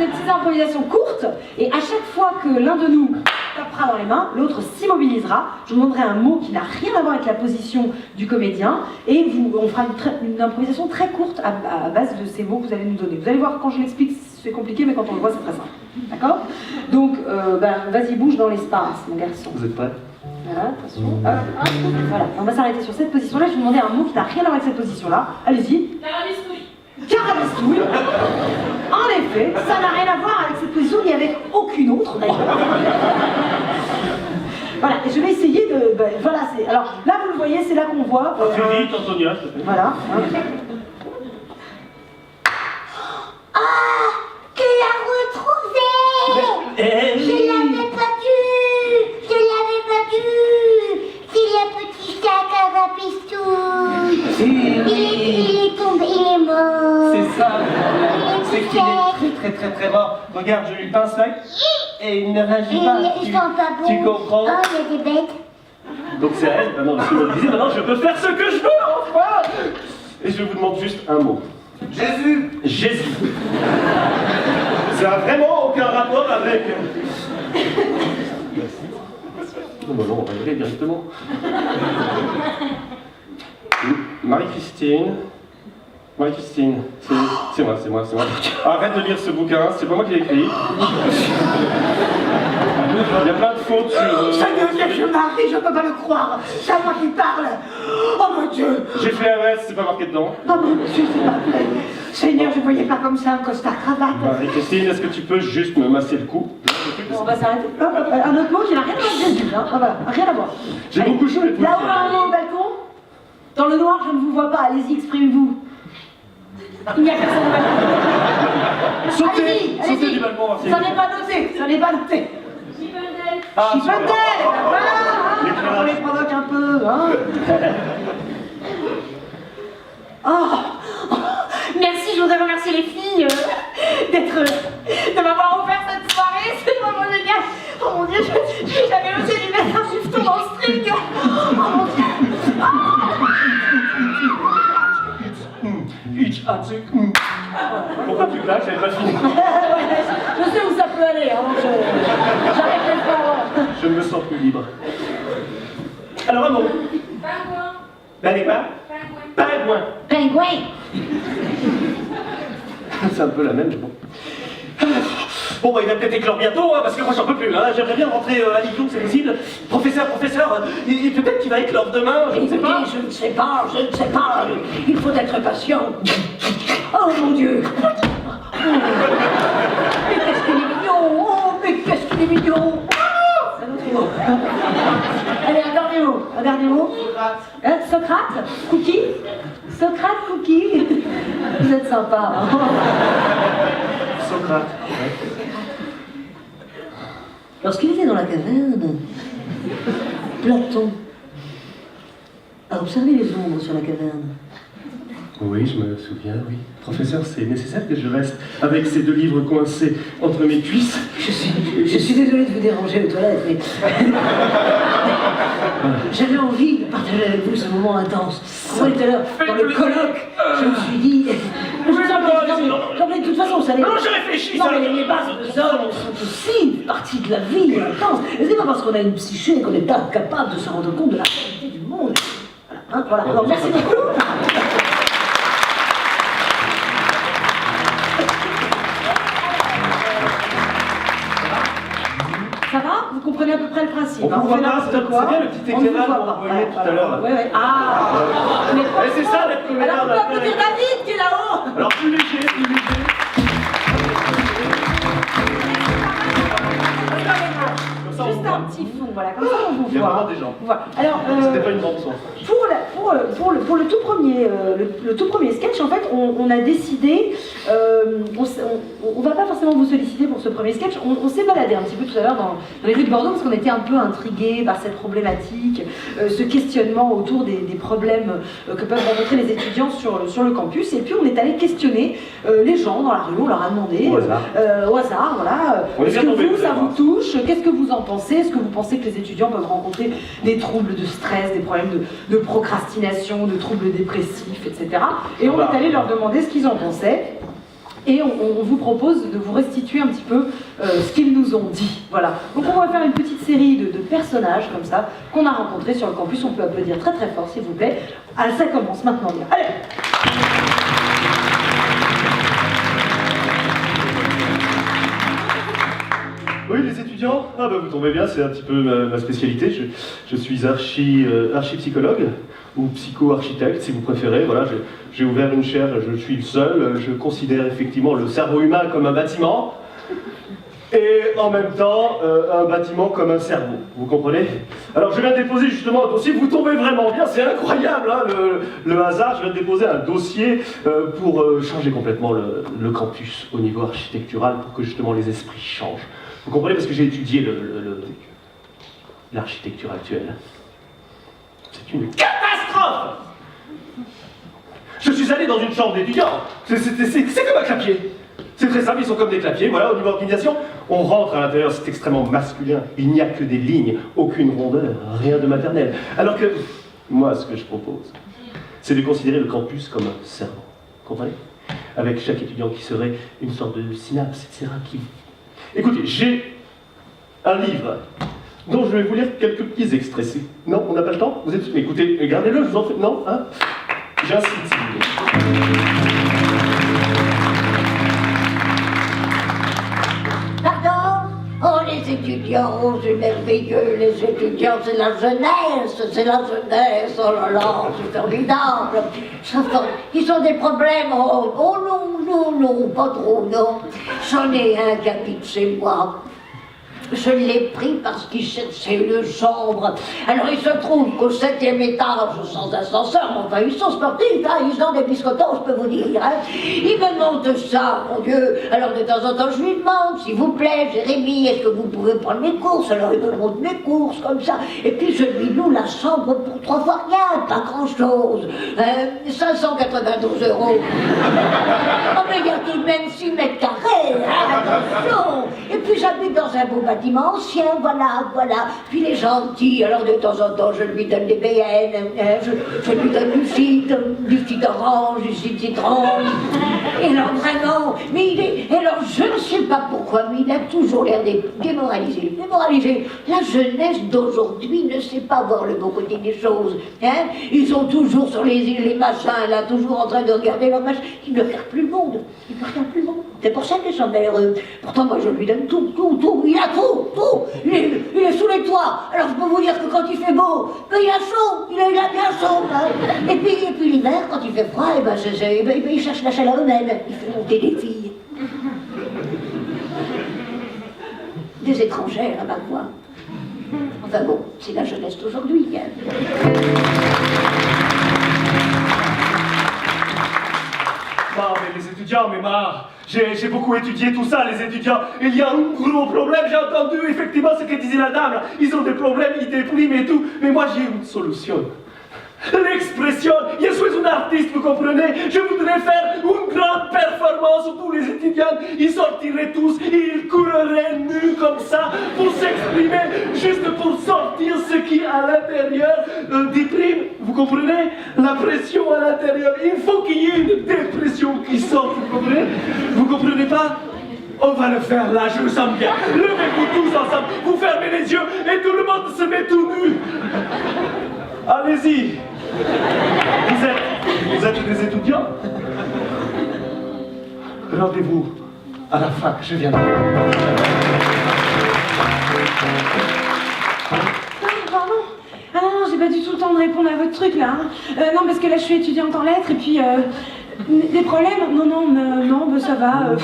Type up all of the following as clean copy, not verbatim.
des petites improvisations courtes, et à chaque fois que l'un de nous tapera dans les mains, l'autre s'immobilisera. Je vous demanderai un mot qui n'a rien à voir avec la position du comédien, et on fera une improvisation très courte à base de ces mots que vous allez nous donner. Vous allez voir, quand je l'explique, c'est compliqué, mais quand on le voit, c'est très simple. D'accord? Donc, vas-y, bouge dans l'espace, mon garçon. Vous êtes prêts? Voilà, attention. Voilà, on va s'arrêter sur cette position-là. Je vais vous demander un mot qui n'a rien à voir avec cette position-là. Allez-y. Carabistouille. Carabistouille. En effet, ça n'a rien à voir avec cette position, ni avec aucune autre d'ailleurs. Voilà, et je vais essayer de... voilà, c'est... Alors, là, vous le voyez, c'est là qu'on voit... Fais vite, Antonia, s'il te plaît. Voilà. Ah, tu l'as retrouvé! Je l'avais pas vu! Je l'avais pas vu! C'est le petit sac à rapistouille! Il est tombé, il est mort! C'est ça, c'est qu'il sac. est très mort. Regarde, je lui pince l'œil et il ne réagit pas. Ils sont pas bons! Tu comprends? Oh, il y a des bêtes! Donc c'est elle, maintenant je me disais, maintenant je peux faire ce que je veux, enfin! Et je vous demande juste un mot. Jésus! Jésus. Ça n'a vraiment aucun rapport avec... Non, bah non, on va y aller directement. Marie-Christine. Marie-Christine, c'est moi. Arrête de lire ce bouquin, c'est pas moi qui l'ai écrit. Il y a plein de fautes sur... Ça devient je marie, je peux pas le croire. C'est à moi qui parle. Oh mon Dieu. J'ai fait un S, c'est pas marqué dedans. Oh mon Dieu, s'il te plaît. Seigneur, je voyais pas comme ça un costard cravate. Marie-Christine, est-ce que tu peux juste me masser le cou? Bon, on va s'arrêter. Un autre mot qui n'a rien à voir avec Jésus, hein. Ah, voilà, rien à voir. J'ai beaucoup chaud les poules. Là-haut, un mot au balcon. Dans le noir, je ne vous vois pas. Allez-y, exprimez-vous. Il n'y a personne au balcon. Sautez du balcon, ça n'est pas noté, ça n'est pas noté. Chippendale. Ah, Chippendale, ben voilà, hein, on les provoque un peu, hein. Oh, merci, je voudrais remercier les filles de m'avoir offert cette soirée, c'est vraiment génial. Oh mon Dieu, je n'ai jamais osé lui mettre un jufton dans le string. Oh mon Dieu. Pourquoi tu claques? J'avais pas fini. Je sais où ça peut aller, hein, j'arrête pas. Je me sens plus libre. Alors un mot. Pingouin. N'allez pas. Pingouin. Pingouin. C'est un peu la même, je pense. Bon, bah, il va peut-être éclore bientôt, hein, parce que moi j'en peux plus. Hein. J'aimerais bien rentrer à Lyon, c'est possible. Professeur, et peut-être qu'il va éclore demain, je ne sais pas. Je ne sais pas. Il faut être patient. Oh mon Dieu. Mais qu'est-ce qu'il est mignon. Oh, mais qu'est-ce qu'il est mignon. Un autre mot. Allez, un dernier mot. Socrate. Cookie. Socrate, Cookie. Vous êtes sympa. Hein. Socrate. Lorsqu'il était dans la caverne, Platon a observé les ombres sur la caverne. Oui, je me souviens, oui. Professeur, c'est nécessaire que je reste avec ces deux livres coincés entre mes cuisses. Je suis désolée de vous déranger aux toilettes, mais j'avais envie de partager avec vous ce moment intense. Moi, tout à l'heure, dans le colloque, je me suis dit... de toute façon, vous savez... Non, je réfléchis, non, ça... mais les bases de hommes sont aussi une partie de la vie intense. Et c'est pas parce qu'on a une psyché qu'on est incapable de se rendre compte de la réalité du monde. Voilà, hein, voilà. Alors, merci beaucoup. Ça va? Vous comprenez à peu près le principe. On voit pas, c'est bien le petit éclairage qu'on voyait tout à l'heure. Ouais. Ah! Mais c'est ça d'être comédien. Alors on peut applaudir David qui est là-haut! Alors plus léger. Juste un petit fond, voilà, comme ça on vous voit. Il y a vraiment des gens. Voilà. Alors, c'était pas une bande son. pour le tout premier sketch, en fait, on a décidé, on va pas forcément vous solliciter pour ce premier sketch, on s'est baladé un petit peu tout à l'heure dans les rues de Bordeaux parce qu'on était un peu intrigués par cette problématique, ce questionnement autour des problèmes que peuvent rencontrer les étudiants sur le campus, et puis on est allé questionner les gens dans la rue, on leur a demandé au hasard, voilà, est-ce que vous, ça vous touche, qu'est-ce que vous en pensez, est-ce que vous pensez que les étudiants peuvent rencontrer des troubles de stress, des problèmes de procrastination, de troubles dépressifs, etc. Et on est allé leur demander ce qu'ils en pensaient. et on vous propose de vous restituer un petit peu ce qu'ils nous ont dit. Voilà. Donc on va faire une petite série de personnages comme ça qu'on a rencontrés sur le campus. On peut applaudir très très fort s'il vous plaît. Ah, ça commence maintenant bien. Allez. Oui, les étudiants? Ah bah vous tombez bien, c'est un petit peu ma spécialité. Je suis archi-psychologue, ou psycho-architecte si vous préférez. Voilà, j'ai ouvert une chaire, je suis le seul. Je considère effectivement le cerveau humain comme un bâtiment, et en même temps un bâtiment comme un cerveau. Vous comprenez? Alors je viens de déposer justement un dossier, vous tombez vraiment bien, c'est incroyable hein, le hasard. Je viens de déposer un dossier pour changer complètement le campus au niveau architectural, pour que justement les esprits changent. Vous comprenez, parce que j'ai étudié l'architecture actuelle. C'est une catastrophe! Je suis allé dans une chambre d'étudiants. C'est comme un clapier. C'est très simple, ils sont comme des clapiers. Voilà, au niveau organisation, on rentre à l'intérieur, c'est extrêmement masculin. Il n'y a que des lignes, aucune rondeur, rien de maternel. Alors que, moi, ce que je propose, c'est de considérer le campus comme un cerveau. Vous comprenez? Avec chaque étudiant qui serait une sorte de synapse, etc. Écoutez, j'ai un livre dont je vais vous lire quelques petits extraits. Non, on n'a pas le temps? Vous êtes... Écoutez, gardez-le, je vous en prie. Non, hein? J'incite, s'il vous plaît. Pardon? Oh, les étudiants, oh, c'est merveilleux, les étudiants, c'est la jeunesse, oh là là, c'est formidable. Ils ont des problèmes, oh non, pas trop, non. J'en ai un qui habite chez moi. Je l'ai pris parce qu'il cherchait une chambre. Alors il se trouve qu'au 7e étage, sans ascenseur, enfin ils sont sportifs, hein, ils ont des biscottons, je peux vous dire. Hein. Ils me demandent ça, mon Dieu. Alors de temps en temps, je lui demande, s'il vous plaît, Jérémy, est-ce que vous pouvez prendre mes courses? Alors il me montre mes courses, comme ça. Et puis je lui loue la chambre pour 3 fois rien, pas grand-chose. 592 €. Oh, mais il y a tout de même 6 mètres carrés, hein, attention. Et puis j'habite dans un beau bâtiment ancien, voilà. Puis il est gentil, alors de temps en temps je lui donne des BN, je lui donne du cidre orange, du cidre citron. Et alors vraiment, alors je ne sais pas pourquoi, mais il a toujours l'air démoralisé. La jeunesse d'aujourd'hui ne sait pas voir le bon côté des choses. Hein. Ils sont toujours sur les machins, là, toujours en train de regarder leur machin. Ils ne regardent plus le monde. C'est pour ça qu'ils sont malheureux. Pourtant, moi, je lui donne tout. Il a tout. Il est sous les toits. Alors, je peux vous dire que quand il fait beau, ben, il a chaud. Il a bien chaud. Hein. Et puis l'hiver, quand il fait froid, il cherche la chaleur humaine. Il fait monter des filles. Des étrangères, à ma voix. Enfin bon, c'est la jeunesse d'aujourd'hui. Hein. Non, mais les étudiants, j'ai beaucoup étudié tout ça, les étudiants. Il y a un gros problème, j'ai entendu effectivement ce que disait la dame. Là. Ils ont des problèmes, ils dépriment et tout. Mais moi, j'ai une solution. L'expression, je suis un artiste, vous comprenez? Je voudrais faire une grande performance où tous les étudiants, ils sortiraient tous, ils courraient nus comme ça pour s'exprimer, juste pour sortir ce qui à l'intérieur déprime. Vous comprenez? La pression à l'intérieur. Il faut qu'il y ait une dépression qui sorte, vous comprenez? Vous comprenez pas? On va le faire là, je le sens bien. Levez-vous tous ensemble, vous fermez les yeux et tout le monde se met tout nu. Allez-y. Vous êtes des étudiants? Rendez-vous à la fac, je viens. Pardon? Ah non, j'ai pas du tout le temps de répondre à votre truc là. Hein. Non, parce que là je suis étudiante en lettres et puis des problèmes? Non, bah, ça va.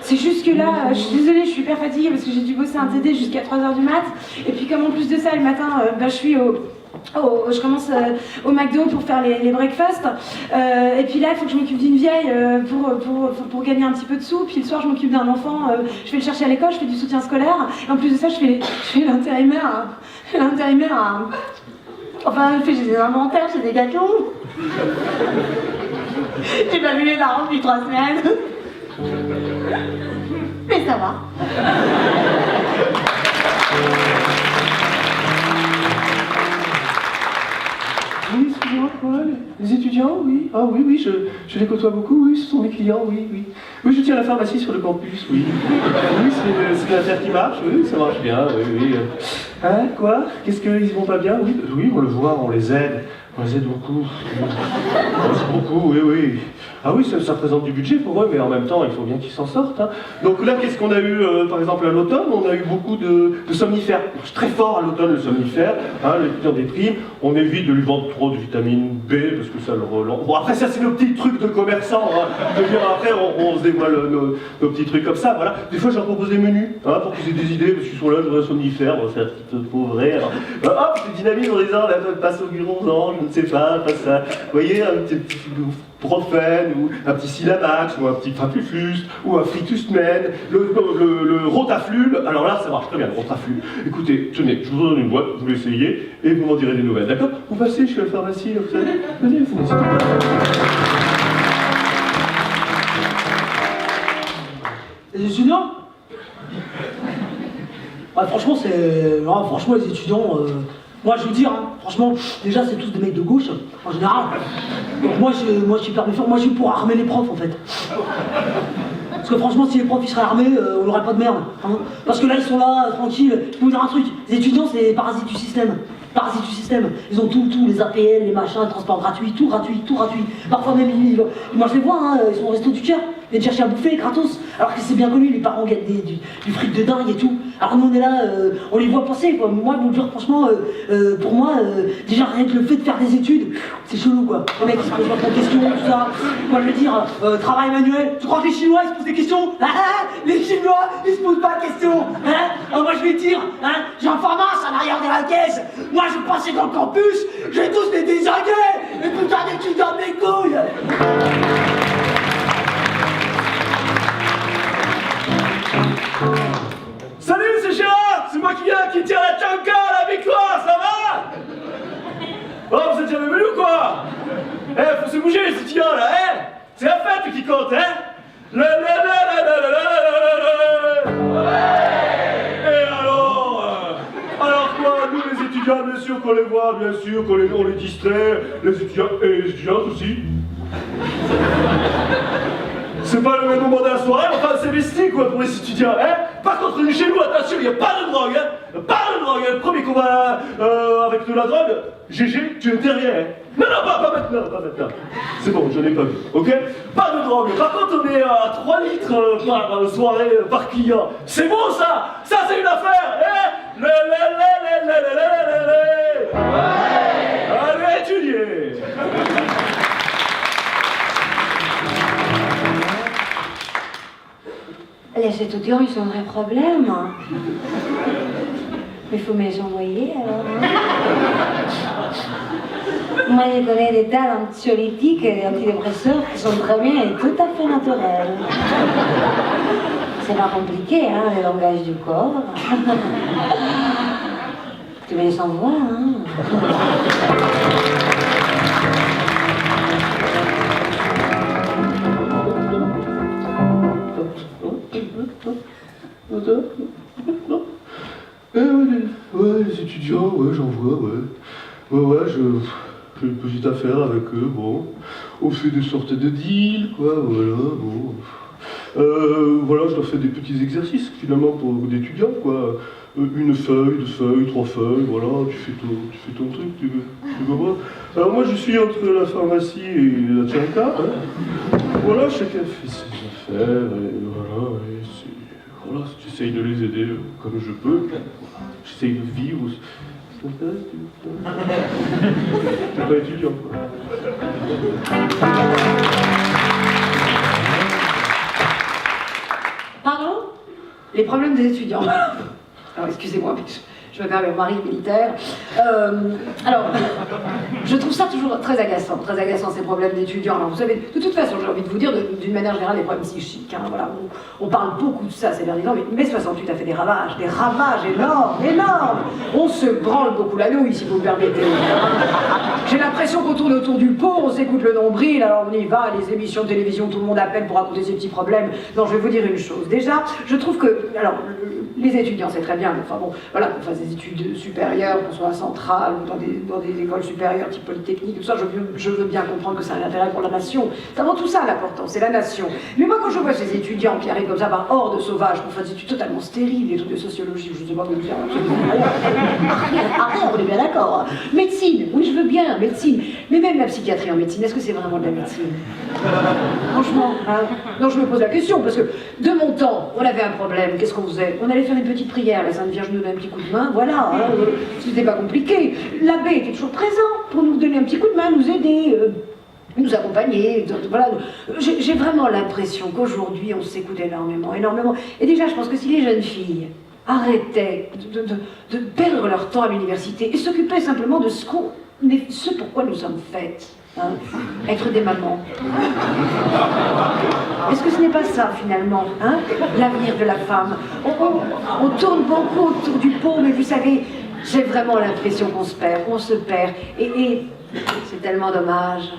C'est juste que là, je suis désolée, je suis hyper fatiguée parce que j'ai dû bosser un TD jusqu'à 3h du mat. Et puis comme en plus de ça, le matin, je suis je commence au McDo pour faire les breakfasts. Et puis là, il faut que je m'occupe d'une vieille pour gagner un petit peu de sous. Puis le soir, je m'occupe d'un enfant, je vais le chercher à l'école, je fais du soutien scolaire. Et en plus de ça, je fais l'intérimaire. Enfin, j'ai des inventaires, j'ai des gâteaux. J'ai pas vu les parents depuis 3 semaines. Mais ça va. Oui, excusez-moi, Paul. Les étudiants, oui. Ah oui, oui, je les côtoie beaucoup, oui, ce sont mes clients, oui, oui. Oui, je tiens la pharmacie sur le campus, oui. Oui, c'est l'affaire qui marche, oui, ça marche bien, oui, oui. Hein, quoi? Qu'est-ce qu'ils vont pas bien? Oui, oui, on le voit, on les aide. On les aide beaucoup. On les aide beaucoup, oui, oui. Ah oui, ça représente du budget pour eux, mais en même temps, il faut bien qu'ils s'en sortent. Hein. Donc là, qu'est-ce qu'on a eu, par exemple, à l'automne? On a eu beaucoup de somnifères. C'est très fort à l'automne, le somnifère. Hein, l'étudiant déprime. On évite de lui vendre trop de vitamine B, parce que ça le relance. Bon, après, ça, c'est nos petits trucs de commerçants. Hein. Je veux dire, après, on se dévoile nos petits trucs comme ça, voilà. Des fois, je leur propose des menus, hein, pour qu'ils aient des idées, parce qu'ils sont là, je voudrais un somnifère, on va faire un petit pauvré. Hop, je dynamise en disant, là, passe au guronzan, je ne sais pas, passe à, vous voyez, un petit Profène, ou un petit Silamax, ou un petit Frapuflus, ou un Fritusmen, le Rotaflul. Alors là, ça marche très bien, le Rotaflul. Écoutez, tenez, je vous donne une boîte, vous l'essayez, et vous m'en direz des nouvelles, d'accord? Vous passez chez la pharmacie, là, vous savez? Venez, vous n'hésitez pas. Les étudiants? Ouais, franchement, franchement, les étudiants, moi je veux dire, hein, franchement, déjà c'est tous des mecs de gauche, en général. Donc moi je suis hyper méfiant, moi je suis pour armer les profs en fait. Parce que franchement, si les profs ils seraient armés, on n'aurait pas de merde. Hein. Parce que là ils sont là, tranquilles. Je peux vous dire un truc, les étudiants c'est les parasites du système. Parasites du système. Ils ont tout, les APL, les machins, le transport gratuit, tout gratuit, tout gratuit. Parfois même, moi je les vois, hein, ils sont au resto du cœur, ils viennent chercher à bouffer, gratos. Alors que c'est bien connu, les parents gagnent du fric de dingue et tout. Alors nous on est là, on les voit penser quoi. Moi je vous dire franchement, pour moi, déjà rien que le fait de faire des études, c'est chelou quoi. Les mecs ils se posent pas de questions, tout ça. Moi je veux dire, travail manuel, tu crois que les Chinois ils se posent des questions? Les Chinois ils se posent pas de questions, hein. Alors moi je vais te dire, hein, j'ai un pharmace à l'arrière de la caisse. Moi je passais dans le campus, je vais tous les désinguer. Et putain d'étudiants de mes couilles. Salut, c'est Gérard! C'est moi qui tient la tchanka à la victoire, ça va? Oh, vous êtes jamais venus ou quoi? Eh, faut se bouger les étudiants là, hein? C'est la fête qui compte, hein? Et alors quoi? Nous les étudiants, bien sûr qu'on les voit, bien sûr qu'on les distrait, les étudiants et les étudiantes aussi. C'est pas le même moment de la soirée, enfin c'est vesti quoi pour les étudiants, hein. Par contre, chez nous, attention, il n'y a pas de drogue, hein. Pas de drogue, hein. Le premier qu'on va avec de la drogue, GG, tu es derrière, hein. Non, pas maintenant, pas maintenant. C'est bon, je n'ai pas vu, ok? Pas de drogue. Par contre, on est à 3 litres par soirée, par client. C'est bon ça? Ça c'est une affaire, hein? Allez étudier. Les étudiants, ils ont un problème. Il faut me les envoyer alors. Moi, je connais des tas d'anxiolytiques et d'antidépresseurs qui sont très bien et tout à fait naturels. C'est pas compliqué, hein, le langage du corps. Tu me les envoies, hein. Ouais, les étudiants, ouais, j'en vois, ouais. Ouais, j'ai une petite affaire avec eux, bon. On fait des sortes de deals, quoi, voilà, bon. Voilà, je leur fais des petits exercices, finalement, pour d'étudiants, quoi. Une feuille, 2 feuilles, 3 feuilles, voilà, tu fais ton truc, tu veux voir. Alors moi, je suis entre la pharmacie et la tchanka, hein. Voilà, chacun fait ses affaires, et voilà, voilà, j'essaye de les aider comme je peux. J'essaye de vivre aussi. Ça t'intéresse, tu pas étudiant, quoi. Pardon? Les problèmes des étudiants. Alors, excusez-moi, mais je me permets, mon mari est militaire. Alors, je trouve ça toujours très agaçant ces problèmes d'étudiants. Alors, vous savez, de toute façon, j'ai envie de vous dire, d'une manière générale, les problèmes psychiques. Hein, voilà, on parle beaucoup de ça ces derniers temps, mais mai 68 a fait des ravages énormes. On se branle beaucoup la nouille, si vous me permettez. J'ai l'impression qu'on tourne autour du pot, on s'écoute le nombril, alors on y va, les émissions de télévision, tout le monde appelle pour raconter ses petits problèmes. Non, je vais vous dire une chose. Déjà, je trouve que, alors, les étudiants, c'est très bien, mais enfin bon, voilà, qu'on fasse des études supérieures, qu'on soit à Centrale ou dans des écoles supérieures type Polytechnique, tout ça, je veux bien comprendre que ça a un intérêt pour la nation. C'est avant tout ça l'important, c'est la nation. Mais moi, quand je vois ces étudiants qui arrivent comme ça par horde sauvage, qui font des études totalement stériles, des trucs de sociologie, je ne sais pas comment dire, on est bien d'accord. Médecine, oui, je veux bien, médecine. Mais même la psychiatrie en médecine, est-ce que c'est vraiment de la médecine? Franchement, hein? Non, je me pose la question, parce que de mon temps, on avait un problème, qu'est-ce qu'on faisait? On allait faire une petite prière, la Sainte Vierge nous donne un petit coup de main, voilà, hein, c'était pas compliqué. L'abbé était toujours présent pour nous donner un petit coup de main, nous aider, nous accompagner, voilà. J'ai vraiment l'impression qu'aujourd'hui, on s'écoute énormément, énormément. Et déjà, je pense que si les jeunes filles arrêtaient de perdre leur temps à l'université et s'occupaient simplement de ce pourquoi nous sommes faites, hein, être des mamans. Est-ce que ce n'est pas ça, finalement, hein, l'avenir de la femme? On tourne beaucoup autour du pot, mais vous savez, j'ai vraiment l'impression qu'on se perd, et c'est tellement dommage.